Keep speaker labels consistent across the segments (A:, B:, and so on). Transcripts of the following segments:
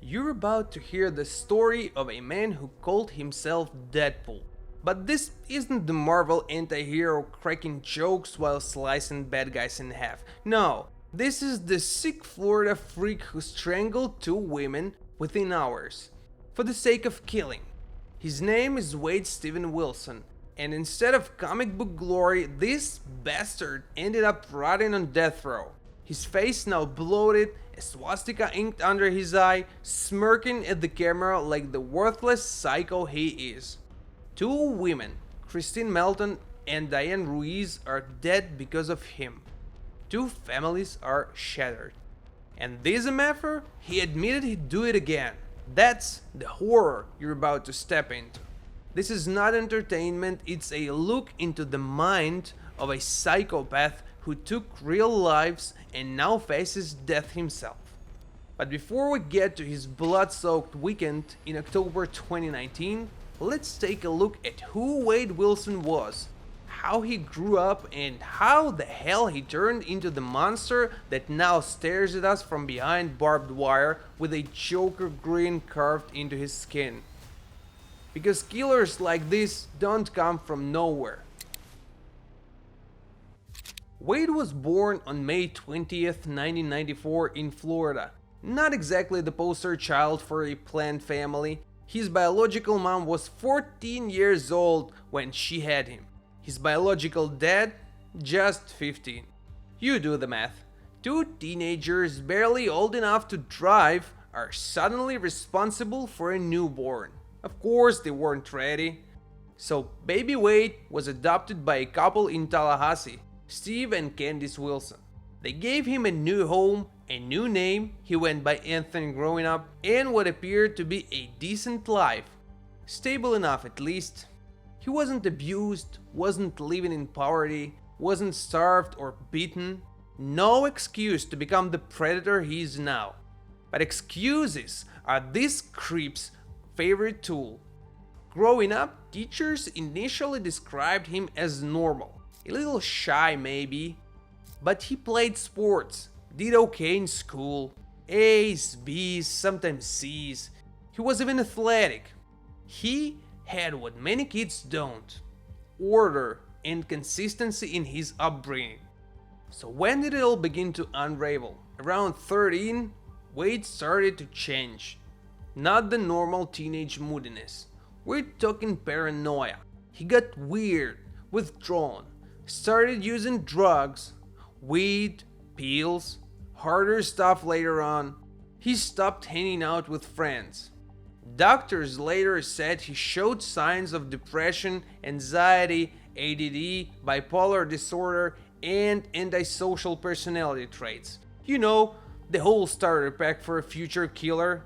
A: You're about to hear the story of a man who called himself Deadpool. But this isn't the Marvel anti-hero cracking jokes while slicing bad guys in half. No, this is the sick Florida freak who strangled 2 women within hours, for the sake of killing. His name is Wade Steven Wilson, and instead of comic book glory, this bastard ended up rotting on death row. His face now bloated, a swastika inked under his eye, smirking at the camera like the worthless psycho he is. 2 women, Kristine Melton and Diane Ruiz, are dead because of him. 2 families are shattered. And this MFer, he admitted he'd do it again. That's the horror you're about to step into. This is not entertainment, it's a look into the mind of a psychopath who took real lives and now faces death himself. But before we get to his blood-soaked weekend in October 2019, let's take a look at who Wade Wilson was, how he grew up, and how the hell he turned into the monster that now stares at us from behind barbed wire with a Joker grin carved into his skin. Because killers like this don't come from nowhere. Wade was born on May 20th, 1994 in Florida. Not exactly the poster child for a planned family. His biological mom was 14 years old when she had him. His biological dad, just 15. You do the math. 2 teenagers barely old enough to drive are suddenly responsible for a newborn. Of course they weren't ready. So baby Wade was adopted by a couple in Tallahassee, Steve and Candice Wilson. They gave him a new home, a new name, he went by Anthony growing up, and what appeared to be a decent life. Stable enough at least. He wasn't abused, wasn't living in poverty, wasn't starved or beaten. No excuse to become the predator he is now. But excuses are this creep's favorite tool. Growing up, teachers initially described him as normal. A little shy maybe, but he played sports, did okay in school, A's, B's, sometimes C's. He was even athletic. He had what many kids don't: order and consistency in his upbringing. So when did it all begin to unravel? Around 13, Wade started to change. Not the normal teenage moodiness. We're talking paranoia. He got weird, withdrawn, started using drugs, weed, pills, harder stuff later on. He stopped hanging out with friends. Doctors later said he showed signs of depression, anxiety, ADD, bipolar disorder, and antisocial personality traits. You know, the whole starter pack for a future killer.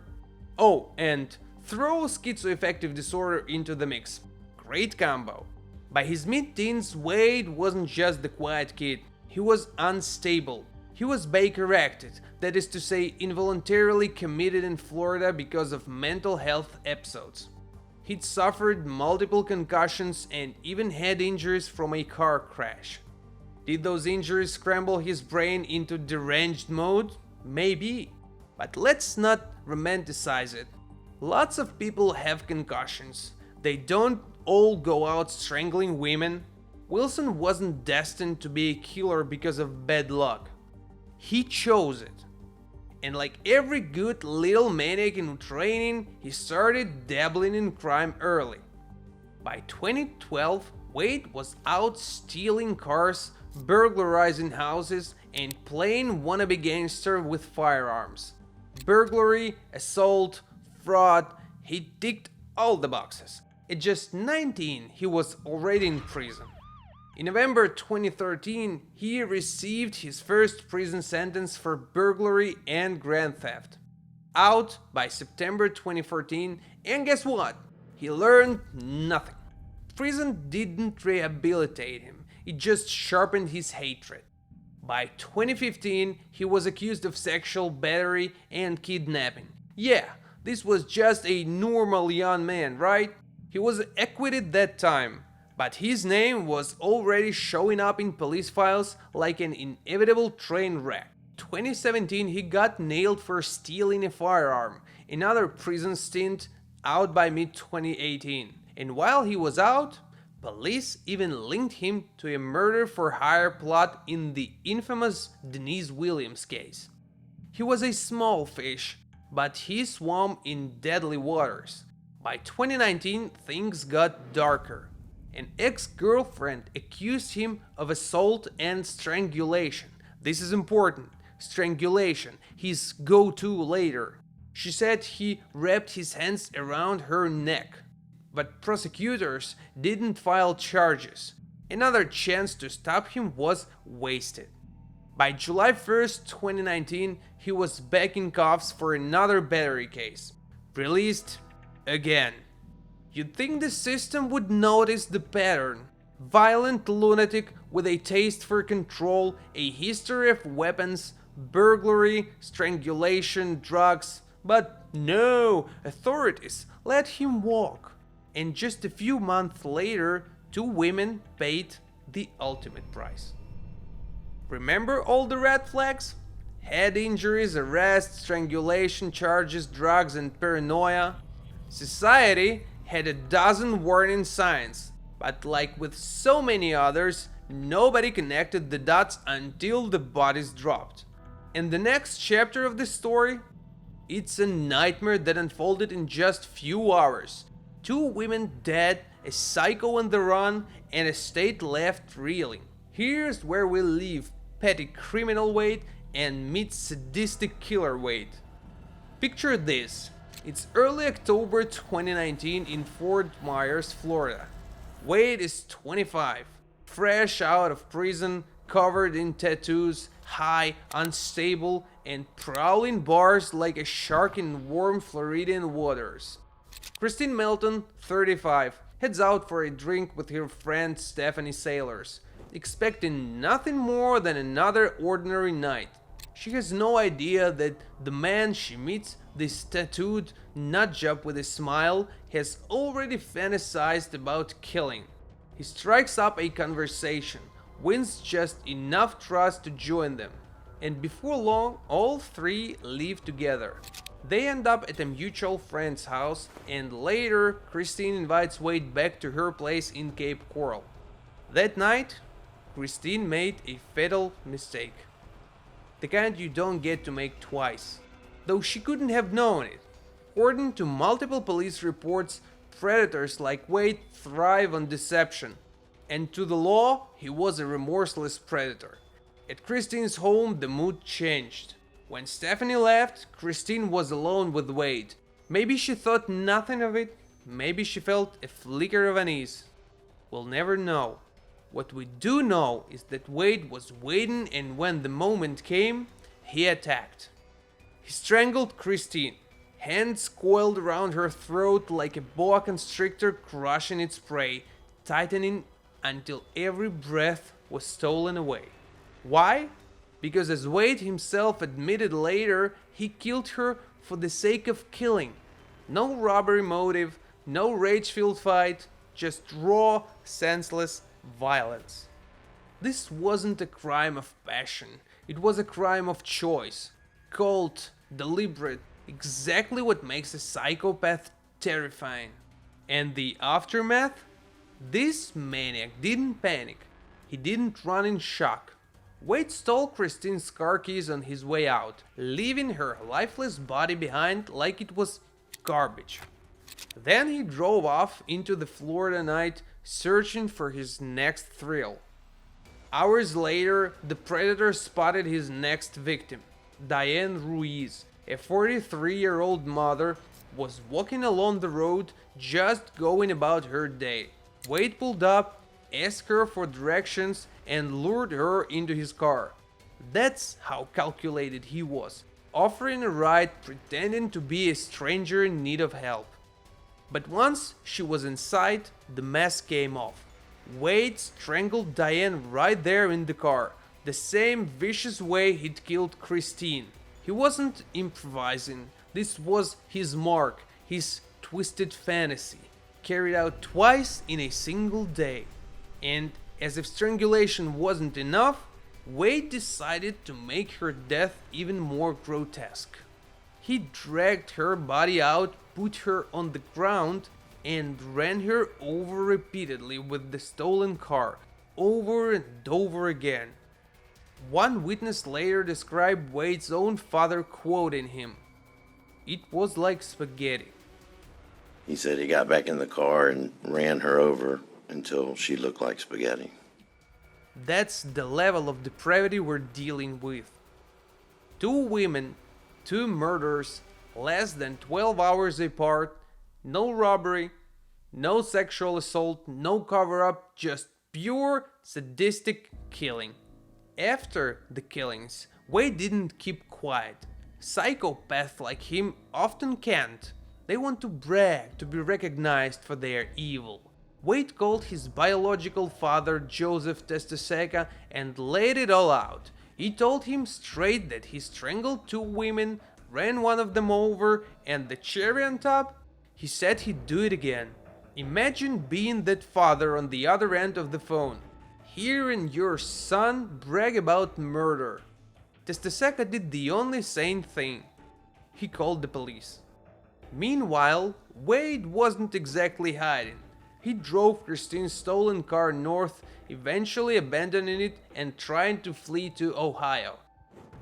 A: Oh, and throw schizoaffective disorder into the mix. Great combo. By his mid-teens, Wade wasn't just the quiet kid, he was unstable. He was Baker-acted, that is to say, involuntarily committed in Florida because of mental health episodes. He'd suffered multiple concussions and even had injuries from a car crash. Did those injuries scramble his brain into deranged mode? Maybe. But let's not romanticize it. Lots of people have concussions. They don't all go out strangling women. Wilson wasn't destined to be a killer because of bad luck. He chose it. And like every good little maniac in training, he started dabbling in crime early. By 2012, Wade was out stealing cars, burglarizing houses, and playing wannabe gangster with firearms. Burglary, assault, fraud, he ticked all the boxes. At just 19, he was already in prison. In November 2013, he received his first prison sentence for burglary and grand theft. Out by September 2014, and guess what? He learned nothing. Prison didn't rehabilitate him, it just sharpened his hatred. By 2015, he was accused of sexual battery and kidnapping. Yeah, this was just a normal young man, right? He was acquitted that time, but his name was already showing up in police files like an inevitable train wreck. 2017, he got nailed for stealing a firearm, another prison stint, out by mid-2018. And while he was out, police even linked him to a murder for hire plot in the infamous Denise Williams case. He was a small fish, but he swam in deadly waters. By 2019, things got darker. An ex-girlfriend accused him of assault and strangulation. This is important. Strangulation, his go-to later. She said he wrapped his hands around her neck. But prosecutors didn't file charges. Another chance to stop him was wasted. By July 1st, 2019, he was back in cuffs for another battery case. Released again. You'd think the system would notice the pattern. Violent lunatic with a taste for control, a history of weapons, burglary, strangulation, drugs. But no, authorities let him walk. And just a few months later, 2 women paid the ultimate price. Remember all the red flags? Head injuries, arrest, strangulation charges, drugs, and paranoia. Society had a dozen warning signs, but like with so many others, nobody connected the dots until the bodies dropped. And the next chapter of the story? It's a nightmare that unfolded in just few hours. 2 women dead, a psycho on the run, and a state left reeling. Here's where we leave petty criminal Wade and meet sadistic killer Wade. Picture this. It's early October 2019 in Fort Myers, Florida. Wade is 25, fresh out of prison, covered in tattoos, high, unstable, and prowling bars like a shark in warm Floridian waters. Kristine Melton, 35, heads out for a drink with her friend Stephanie Sailors, expecting nothing more than another ordinary night. She has no idea that the man she meets, this tattooed nutjob with a smile, has already fantasized about killing. He strikes up a conversation, wins just enough trust to join them, and before long, all 3 leave together. They end up at a mutual friend's house, and later, Kristine invites Wade back to her place in Cape Coral. That night, Kristine made a fatal mistake. The kind you don't get to make twice. Though she couldn't have known it. According to multiple police reports, predators like Wade thrive on deception. And to the law, he was a remorseless predator. At Kristine's home, the mood changed. When Stephanie left, Kristine was alone with Wade. Maybe she thought nothing of it, maybe she felt a flicker of unease. We'll never know. What we do know is that Wade was waiting, and when the moment came, he attacked. He strangled Kristine, hands coiled around her throat like a boa constrictor crushing its prey, tightening until every breath was stolen away. Why? Because as Wade himself admitted later, he killed her for the sake of killing. No robbery motive, no rage-filled fight, just raw, senseless violence. This wasn't a crime of passion, it was a crime of choice. Cold, deliberate, exactly what makes a psychopath terrifying. And the aftermath? This maniac didn't panic. He didn't run in shock. Wade stole Kristine's car keys on his way out, leaving her lifeless body behind like it was garbage. Then he drove off into the Florida night, searching for his next thrill. Hours later, the predator spotted his next victim. Diane Ruiz, a 43-year-old mother, was walking along the road, just going about her day. Wade pulled up, asked her for directions, and lured her into his car. That's how calculated he was, offering a ride, pretending to be a stranger in need of help. But once she was inside, the mask came off. Wade strangled Diane right there in the car, the same vicious way he'd killed Kristine. He wasn't improvising, this was his mark, his twisted fantasy, carried out twice in a single day. And as if strangulation wasn't enough, Wade decided to make her death even more grotesque. He dragged her body out, put her on the ground, and ran her over repeatedly with the stolen car, over and over again. One witness later described Wade's own father quoting him, "It was like spaghetti."
B: He said he got back in the car and ran her over until she looked like spaghetti.
A: That's the level of depravity we're dealing with. 2 women, 2 murders, less than 12 hours apart, no robbery, no sexual assault, no cover-up, just pure sadistic killing. After the killings, Wade didn't keep quiet. Psychopaths like him often can't. They want to brag, to be recognized for their evil. Wade called his biological father Joseph Testaseca and laid it all out. He told him straight that he strangled 2 women, ran one of them over, and the cherry on top, he said he'd do it again. Imagine being that father on the other end of the phone, hearing your son brag about murder. Testaseca did the only sane thing. He called the police. Meanwhile, Wade wasn't exactly hiding. He drove Kristine's stolen car north, eventually abandoning it and trying to flee to Ohio.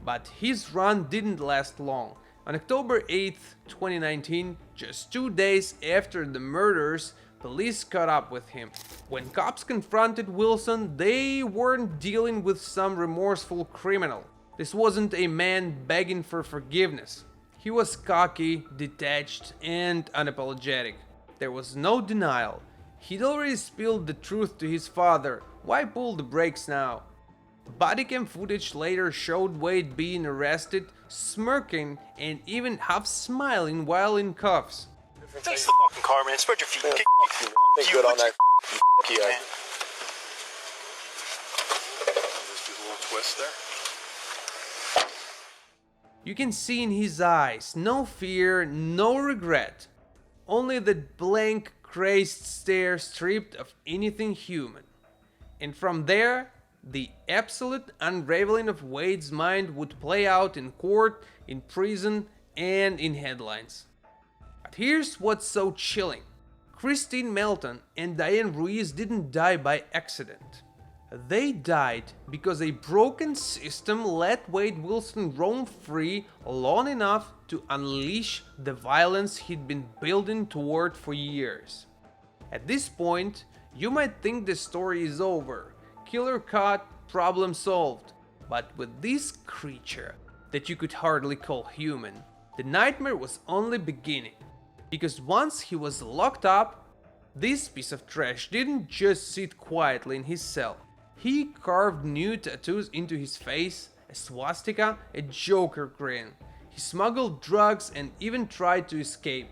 A: But his run didn't last long. On October 8, 2019, just 2 days after the murders, police caught up with him. When cops confronted Wilson, they weren't dealing with some remorseful criminal. This wasn't a man begging for forgiveness. He was cocky, detached, and unapologetic. There was no denial. He'd already spilled the truth to his father. Why pull the brakes now? Bodycam footage later showed Wade being arrested, smirking, and even half smiling while in cuffs.
C: Face the fucking car, man. Spread your feet.
B: Yeah,
C: Kick
B: fuck you. Good on that.
C: you,
B: Yeah.
C: man. Just do a little twist there.
A: You can see in his eyes no fear, no regret. Only that blank, crazed stare stripped of anything human. And from there, the absolute unraveling of Wade's mind would play out in court, in prison, and in headlines. But here's what's so chilling. Kristine Melton and Diane Ruiz didn't die by accident. They died because a broken system let Wade Wilson roam free long enough to unleash the violence he'd been building toward for years. At this point, you might think the story is over. Killer caught, problem solved. But with this creature that you could hardly call human, the nightmare was only beginning. Because once he was locked up, this piece of trash didn't just sit quietly in his cell. He carved new tattoos into his face, a swastika, a Joker grin. He smuggled drugs and even tried to escape.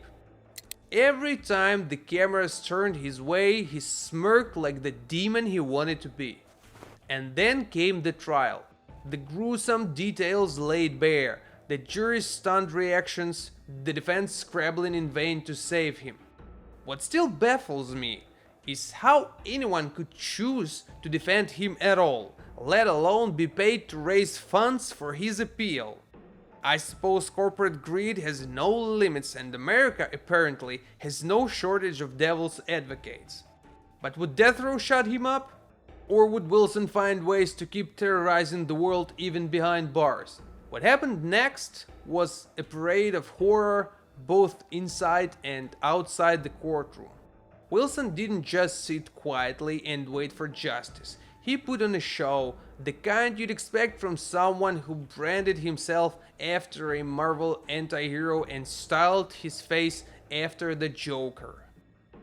A: Every time the cameras turned his way, he smirked like the demon he wanted to be. And then came the trial. The gruesome details laid bare, the jury's stunned reactions, the defense scrabbling in vain to save him. What still baffles me is how anyone could choose to defend him at all, let alone be paid to raise funds for his appeal. I suppose corporate greed has no limits and America apparently has no shortage of devil's advocates. But would death row shut him up? Or would Wilson find ways to keep terrorizing the world even behind bars? What happened next was a parade of horror both inside and outside the courtroom. Wilson didn't just sit quietly and wait for justice. He put on a show, the kind you'd expect from someone who branded himself after a Marvel anti-hero and styled his face after the Joker.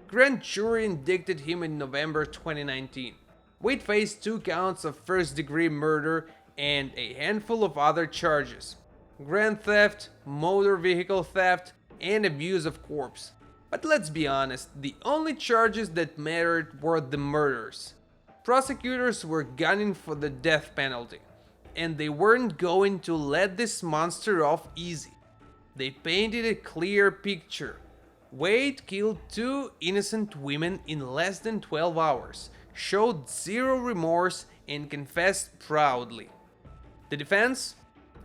A: Grand jury indicted him in November 2019. Wade faced 2 counts of first-degree murder and a handful of other charges: grand theft, motor vehicle theft, and abuse of corpse. But let's be honest, the only charges that mattered were the murders. Prosecutors were gunning for the death penalty, and they weren't going to let this monster off easy. They painted a clear picture. Wade killed 2 innocent women in less than 12 hours, showed zero remorse, and confessed proudly. The defense?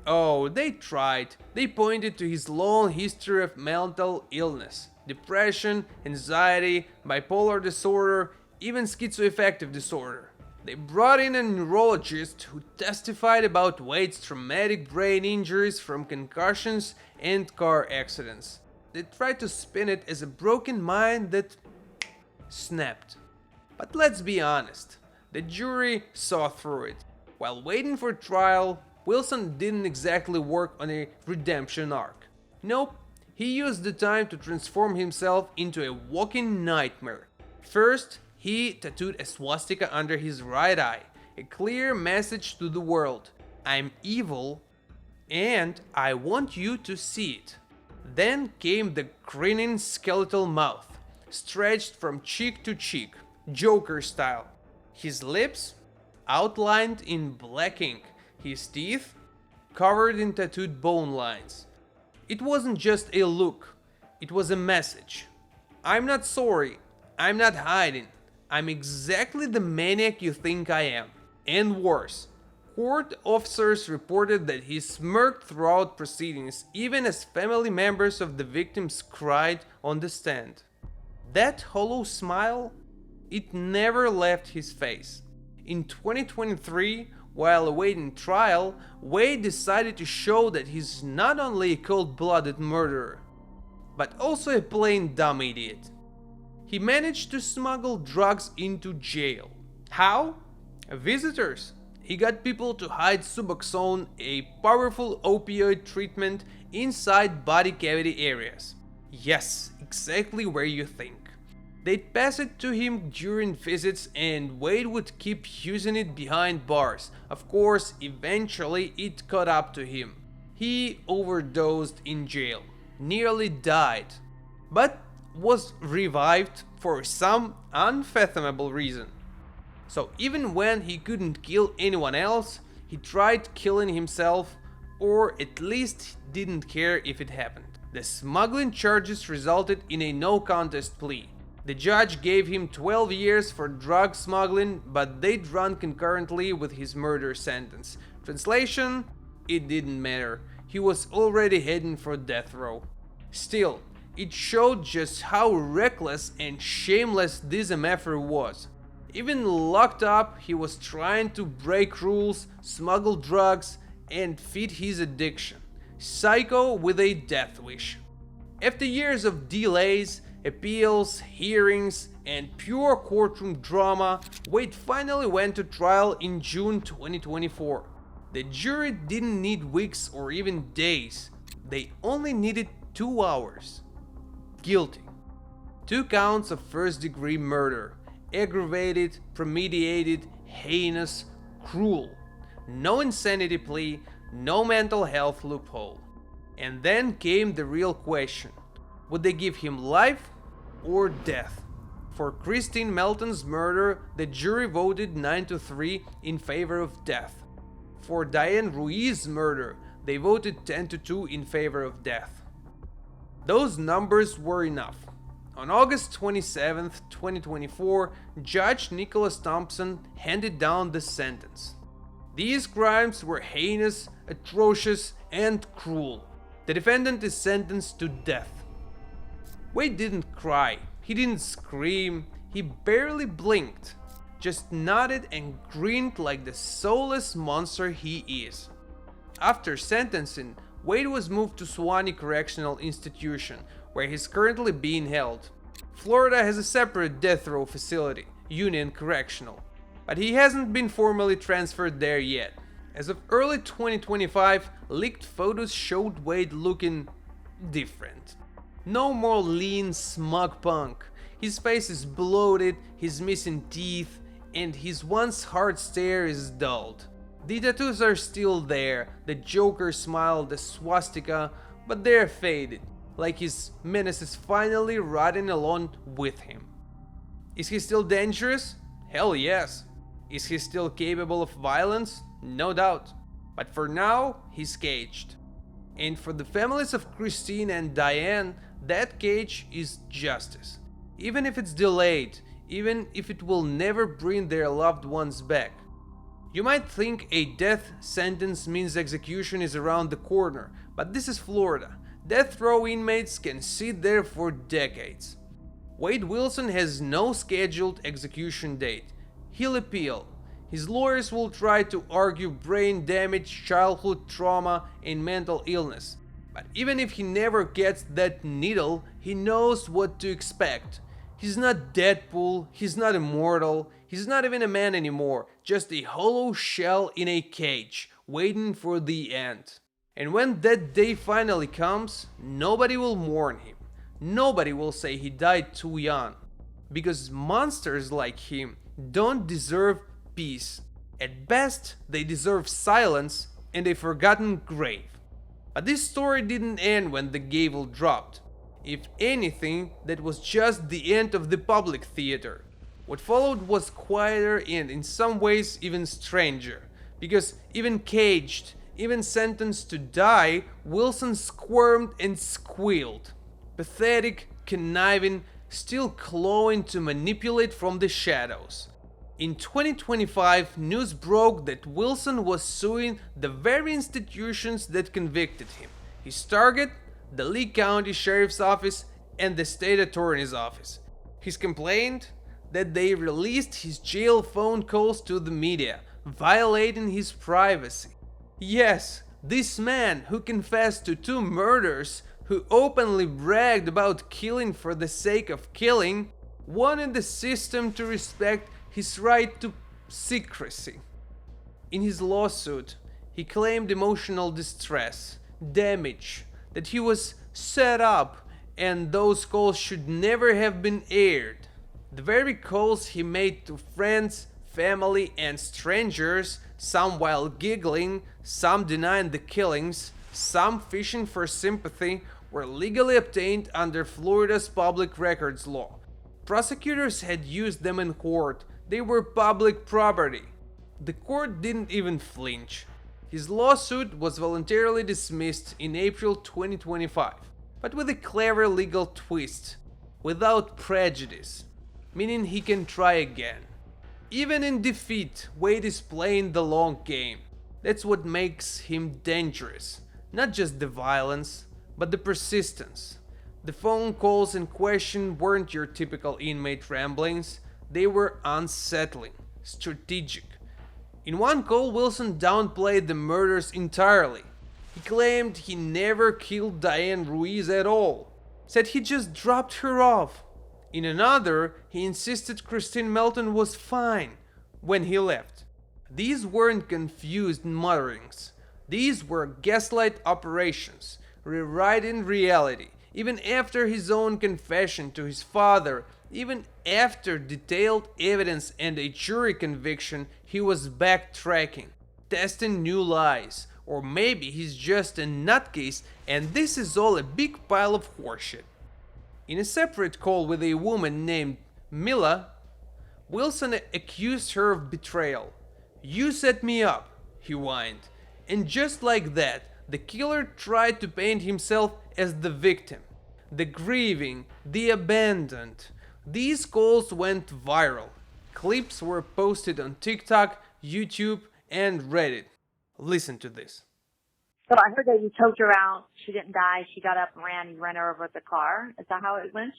A: Oh, they tried. They pointed to his long history of mental illness, depression, anxiety, bipolar disorder, even schizoaffective disorder. They brought in a neurologist who testified about Wade's traumatic brain injuries from concussions and car accidents. They tried to spin it as a broken mind that snapped. But let's be honest, the jury saw through it. While waiting for trial, Wilson didn't exactly work on a redemption arc. Nope, he used the time to transform himself into a walking nightmare. First, he tattooed a swastika under his right eye, a clear message to the world: I'm evil and I want you to see it. Then came the grinning skeletal mouth, stretched from cheek to cheek, Joker style. His lips outlined in black ink, his teeth covered in tattooed bone lines. It wasn't just a look, it was a message. I'm not sorry, I'm not hiding, I'm exactly the maniac you think I am. And worse, court officers reported that he smirked throughout proceedings, even as family members of the victims cried on the stand. That hollow smile, it never left his face. In 2023, while awaiting trial, Wade decided to show that he's not only a cold-blooded murderer, but also a plain dumb idiot. He managed to smuggle drugs into jail. How? Visitors. He got people to hide Suboxone, a powerful opioid treatment, inside body cavity areas. Yes, exactly where you think. They'd pass it to him during visits and Wade would keep using it behind bars. Of course, eventually it caught up to him. He overdosed in jail, nearly died, but was revived for some unfathomable reason. So even when he couldn't kill anyone else, he tried killing himself, or at least didn't care if it happened. The smuggling charges resulted in a no contest plea. The judge gave him 12 years for drug smuggling, but they'd run concurrently with his murder sentence. Translation? It didn't matter. He was already heading for death row. Still, it showed just how reckless and shameless this MFer was. Even locked up, he was trying to break rules, smuggle drugs, and feed his addiction. Psycho with a death wish. After years of delays, appeals, hearings, and pure courtroom drama, Wade finally went to trial in June 2024. The jury didn't need weeks or even days, they only needed 2 hours. Guilty. 2 counts of first-degree murder, aggravated, premeditated, heinous, cruel. No insanity plea, no mental health loophole. And then came the real question. Would they give him life or death? For Kristine Melton's murder, the jury voted 9-3 in favor of death. For Diane Ruiz's murder, they voted 10-2 in favor of death. Those numbers were enough. On August 27, 2024, Judge Nicholas Thompson handed down the sentence. These crimes were heinous, atrocious, and cruel. The defendant is sentenced to death. Wade didn't cry, he didn't scream, he barely blinked, just nodded and grinned like the soulless monster he is. After sentencing, Wade was moved to Suwannee Correctional Institution, where he's currently being held. Florida has a separate death row facility, Union Correctional, but he hasn't been formally transferred there yet. As of early 2025, leaked photos showed Wade looking different. No more lean, smug punk. His face is bloated, he's missing teeth, and his once hard stare is dulled. The tattoos are still there, the Joker smile, the swastika, but they're faded, like his menace is finally riding along with him. Is he still dangerous? Hell yes. Is he still capable of violence? No doubt. But for now, he's caged. And for the families of Kristine and Diane, that cage is justice. Even if it's delayed, even if it will never bring their loved ones back. You might think a death sentence means execution is around the corner, but this is Florida. Death row inmates can sit there for decades. Wade Wilson has no scheduled execution date. He'll appeal. His lawyers will try to argue brain damage, childhood trauma, and mental illness. But even if he never gets that needle, he knows what to expect. He's not Deadpool, he's not immortal, he's not even a man anymore, just a hollow shell in a cage, waiting for the end. And when that day finally comes, nobody will mourn him. Nobody will say he died too young. Because monsters like him don't deserve peace. At best, they deserve silence and a forgotten grave. But this story didn't end when the gavel dropped. If anything, that was just the end of the public theater. What followed was quieter and in some ways even stranger. Because even caged, even sentenced to die, Wilson squirmed and squealed. Pathetic, conniving, still clawing to manipulate from the shadows. In 2025, news broke that Wilson was suing the very institutions that convicted him. His target, the Lee County Sheriff's Office and the State Attorney's Office. He's complained that they released his jail phone calls to the media, violating his privacy. Yes, this man who confessed to 2 murders, who openly bragged about killing for the sake of killing, wanted the system to respect his right to secrecy. In his lawsuit, he claimed emotional distress, damage, that he was set up and those calls should never have been aired. The very calls he made to friends, family and strangers, some while giggling, some denying the killings, some fishing for sympathy, were legally obtained under Florida's public records law. Prosecutors had used them in court. They were public property. The court didn't even flinch. His lawsuit was voluntarily dismissed in April 2025, but with a clever legal twist, without prejudice, meaning he can try again. Even in defeat, Wade is playing the long game. That's what makes him dangerous. Not just the violence, but the persistence. The phone calls in question weren't your typical inmate ramblings. They were unsettling, strategic. In one call, Wilson downplayed the murders entirely. He claimed he never killed Diane Ruiz at all, said he just dropped her off. In another, he insisted Kristine Melton was fine when he left. These weren't confused mutterings. These were gaslight operations, rewriting reality. Even after his own confession to his father, even after detailed evidence and a jury conviction, he was backtracking, testing new lies. Or maybe he's just a nutcase and this is all a big pile of horseshit. In a separate call with a woman named Mila, Wilson accused her of betrayal. "You set me up," he whined. And just like that, the killer tried to paint himself as the victim, the grieving, the abandoned. These calls went viral. Clips were posted on TikTok, YouTube, and Reddit. Listen to this.
D: So I heard that you choked her out. She didn't die. She got up and ran. You ran her over with the car. Is that how it went?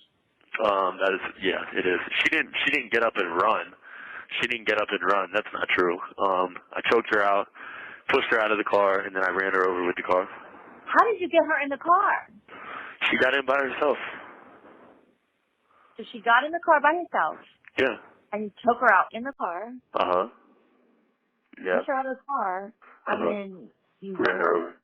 E: That is, yeah, it is. She didn't get up and run. She didn't get up and run. That's not true. I choked her out, pushed her out of the car, and then I ran her over with the car.
D: How did you get her in the car?
E: She got in by herself.
D: So she got in the car by herself.
E: Yeah.
D: And you took her out in the car.
E: Uh-huh. Yeah.
D: Pushed her out of the car. And then you
E: ran her over.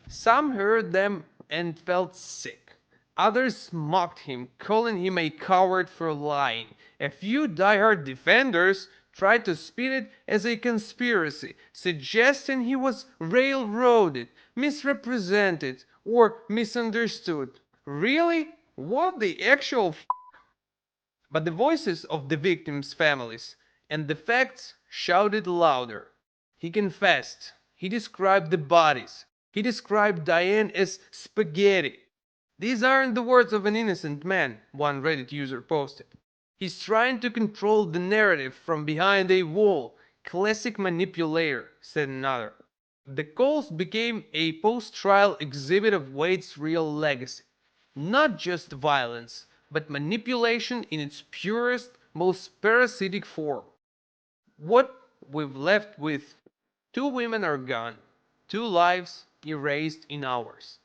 A: Some heard them and felt sick. Others mocked him, calling him a coward for lying. A few diehard defenders tried to spin it as a conspiracy, suggesting he was railroaded, misrepresented, or misunderstood. Really? What the actual f? But the voices of the victims' families and the facts shouted louder. He confessed. He described the bodies. He described Diane as spaghetti. These aren't the words of an innocent man, one Reddit user posted. He's trying to control the narrative from behind a wall. Classic manipulator, said another. The calls became a post-trial exhibit of Wade's real legacy. Not just violence, but manipulation in its purest, most parasitic form. What we've left with: two women are gone, two lives erased in hours.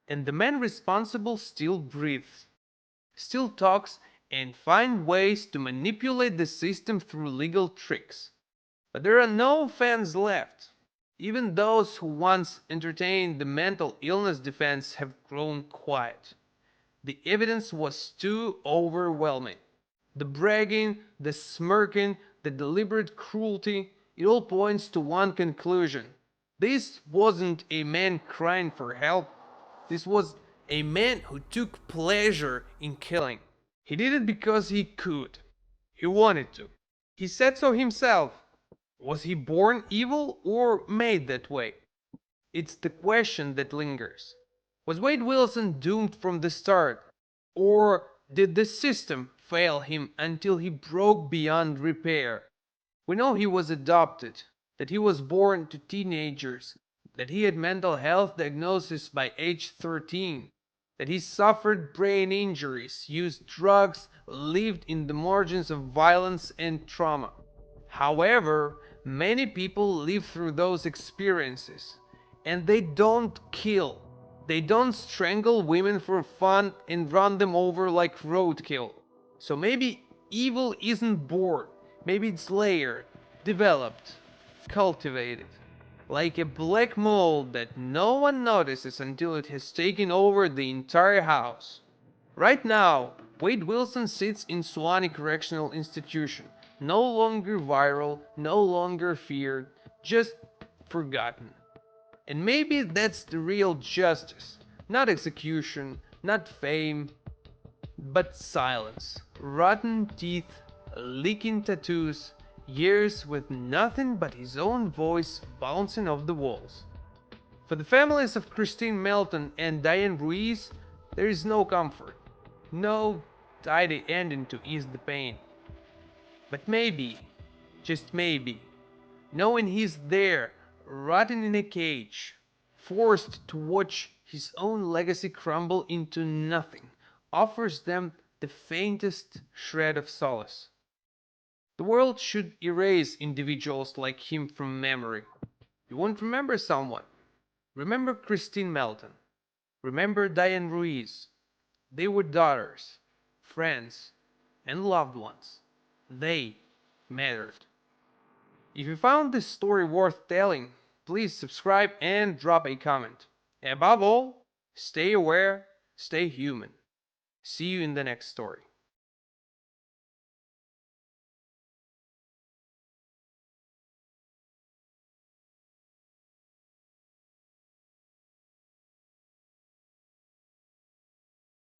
A: And the man responsible still breathes, still talks, and finds ways to manipulate the system through legal tricks. But there are no fans left. Even those who once entertained the mental illness defense have grown quiet. The evidence was too overwhelming. The bragging, the smirking, the deliberate cruelty, it all points to one conclusion. This wasn't a man crying for help. This was a man who took pleasure in killing. He did it because he could. He wanted to. He said so himself. Was he born evil or made that way? It's the question that lingers. Was Wade Wilson doomed from the start? Or did the system fail him until he broke beyond repair? We know he was adopted, that he was born to teenagers, that he had mental health diagnosis by age 13, that he suffered brain injuries, used drugs, lived in the margins of violence and trauma. However, many people live through those experiences, and they don't kill. They don't strangle women for fun and run them over like roadkill. So maybe evil isn't born, maybe it's layered, developed, cultivated. Like a black mold that no one notices until it has taken over the entire house. Right now, Wade Wilson sits in Suwannee Correctional Institution, no longer viral, no longer feared, just forgotten. And maybe that's the real justice. Not execution, not fame, but silence. Rotten teeth, leaking tattoos, years with nothing but his own voice bouncing off the walls. For the families of Kristine Melton and Diane Ruiz, there is no comfort. No tidy ending to ease the pain. But maybe, just maybe, knowing he's there, rotting in a cage, forced to watch his own legacy crumble into nothing, offers them the faintest shred of solace. The world should erase individuals like him from memory. You won't remember someone. Remember Kristine Melton. Remember Diane Ruiz. They were daughters, friends, and loved ones. They mattered. If you found this story worth telling, please subscribe and drop a comment. Above all, stay aware, stay human. See you in the next story.